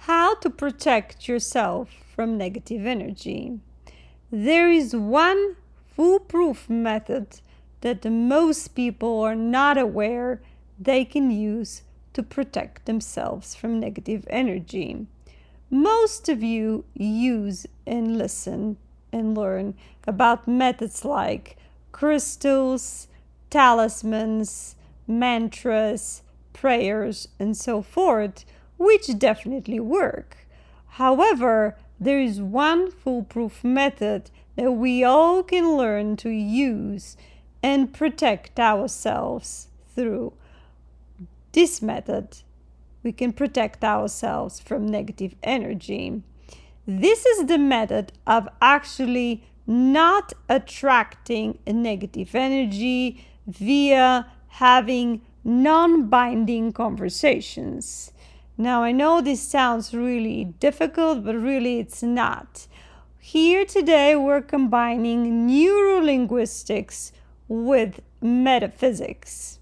how to protect yourself from negative energy. There is one foolproof method that most people are not aware they can use to protect themselves from negative energy. Most of you use and listen and learn about methods like crystals, talismans, mantras, prayers, and so forth, which definitely work. However, there is one foolproof method that we all can learn to use and protect ourselves through. This method, we can protect ourselves from negative energy. This is the method of actually not attracting a negative energy via having non-binding conversations. Now, I know this sounds really difficult, but really it's not. Here today, we're combining neurolinguistics with metaphysics.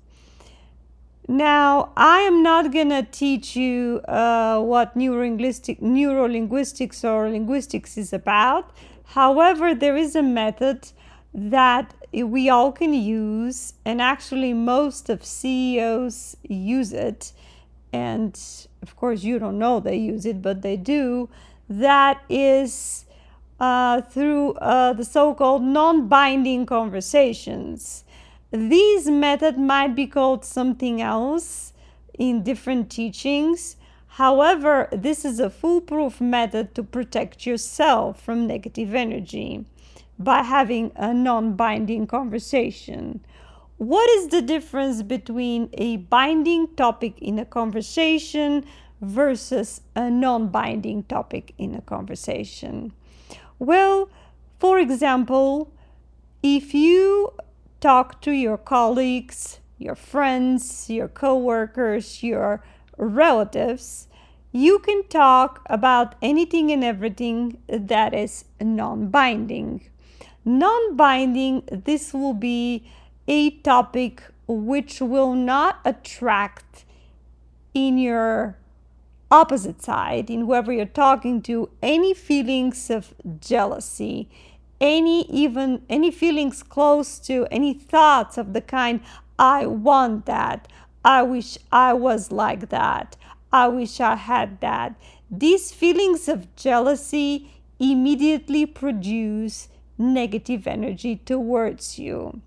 Now, I am not going to teach you what neurolinguistics or linguistics is about. However, there is a method that we all can use, and actually most of CEOs use it. And of course, you don't know they use it, but they do. That is through the so-called non-binding conversations. These methods might be called something else in different teachings. However, this is a foolproof method to protect yourself from negative energy by having a non-binding conversation. What is the difference between a binding topic in a conversation versus a non-binding topic in a conversation? Well, for example, if you talk to your colleagues, your friends, your co-workers, your relatives, you can talk about anything and everything that is non-binding. Non-binding, this will be a topic which will not attract in your opposite side, in whoever you're talking to, any feelings of jealousy, any feelings close to any thoughts of the kind, I want that, I wish I was like that, I wish I had that. These feelings of jealousy immediately produce negative energy towards you.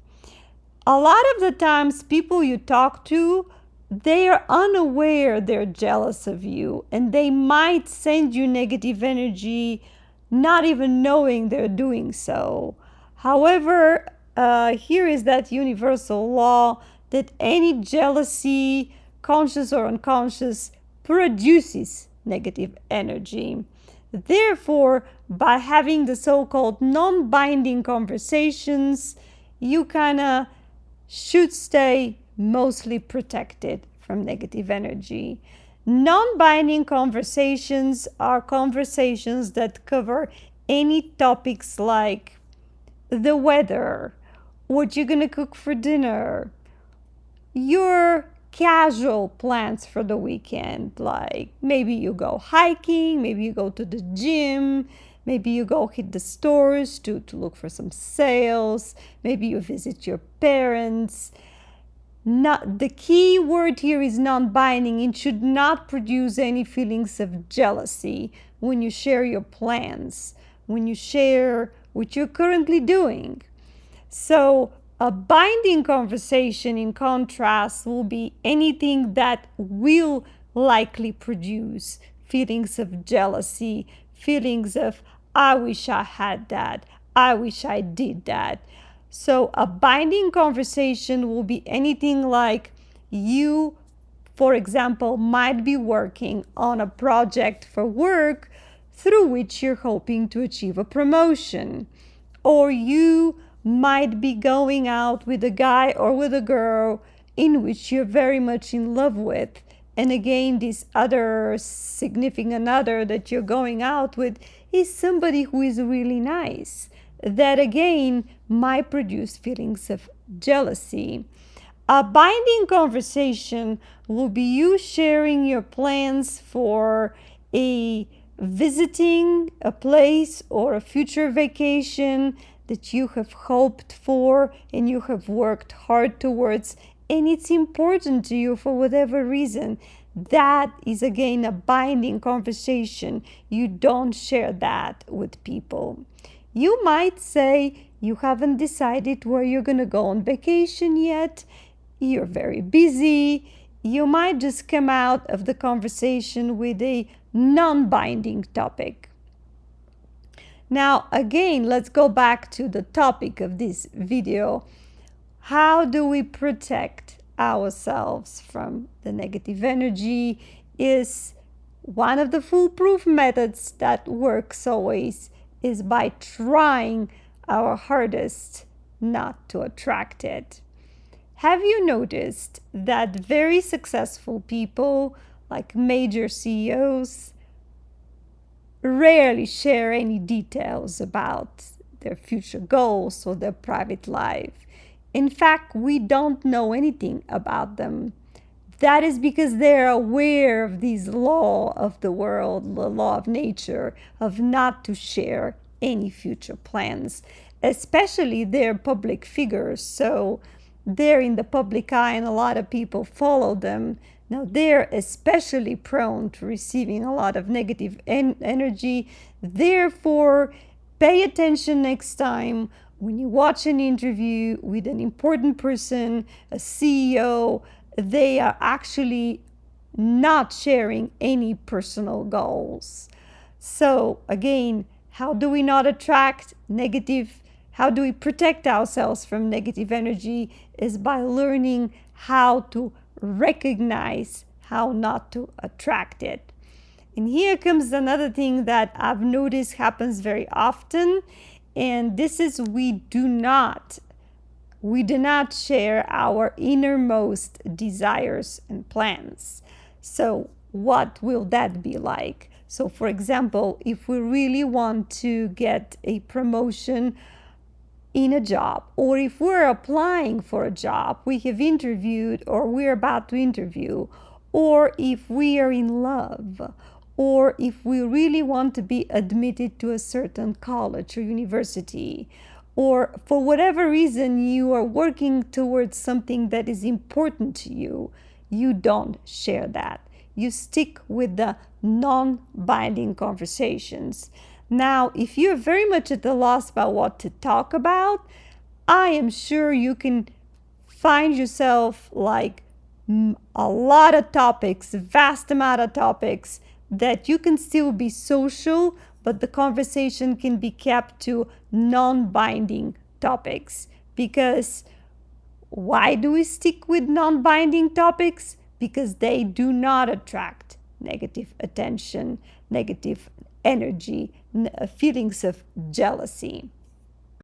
A lot of the times, people you talk to, they are unaware they're jealous of you, and they might send you negative energy not even knowing they're doing so. However, here is that universal law that any jealousy, conscious or unconscious, produces negative energy. Therefore, by having the so-called non-binding conversations, you kind of should stay mostly protected from negative energy. Non-binding conversations are conversations that cover any topics like the weather, what you're gonna cook for dinner, your casual plans for the weekend, like maybe you go hiking, maybe you go to the gym, maybe you go hit the stores to look for some sales, maybe you visit your parents. The key word here is non-binding. It should not produce any feelings of jealousy when you share your plans, when you share what you're currently doing. So a binding conversation, in contrast, will be anything that will likely produce feelings of jealousy, feelings of, I wish I had that, I wish I did that. So a binding conversation will be anything like you, for example, might be working on a project for work through which you're hoping to achieve a promotion. Or you might be going out with a guy or with a girl in which you're very much in love with. And again, this other significant other that you're going out with is somebody who is really nice. That again might produce feelings of jealousy. A binding conversation will be you sharing your plans for a visiting a place or a future vacation that you have hoped for and you have worked hard towards, and it's important to you for whatever reason, that is again a binding conversation. You don't share that with people. You might say you haven't decided where you're going to go on vacation yet. You're very busy. You might just come out of the conversation with a non-binding topic. Now, again, let's go back to the topic of this video. How do we protect ourselves from the negative energy? Is one of the foolproof methods that works always is by trying our hardest not to attract it. Have you noticed that very successful people, like major CEOs, rarely share any details about their future goals or their private life? In fact, we don't know anything about them. That is because they're aware of this law of the world, the law of nature, of not to share any future plans. Especially they're public figures, so they're in the public eye and a lot of people follow them. Now they're especially prone to receiving a lot of negative energy. Therefore, pay attention next time when you watch an interview with an important person, a CEO. They are actually not sharing any personal goals. So again, how do we not attract negative? How do we protect ourselves from negative energy? Is by learning how to recognize how not to attract it. And here comes another thing that I've noticed happens very often, and this is we do not share our innermost desires and plans. So what will that be like? So for example, if we really want to get a promotion in a job, or if we're applying for a job, we have interviewed or we're about to interview, or if we are in love, or if we really want to be admitted to a certain college or university, or for whatever reason you are working towards something that is important to you, you don't share that. You stick with the non-binding conversations. Now, if you're very much at a loss about what to talk about, I am sure you can find yourself like a lot of topics, a vast amount of topics that you can still be social, but the conversation can be kept to non-binding topics. Because why do we stick with non-binding topics? Because they do not attract negative attention, negative energy, feelings of jealousy.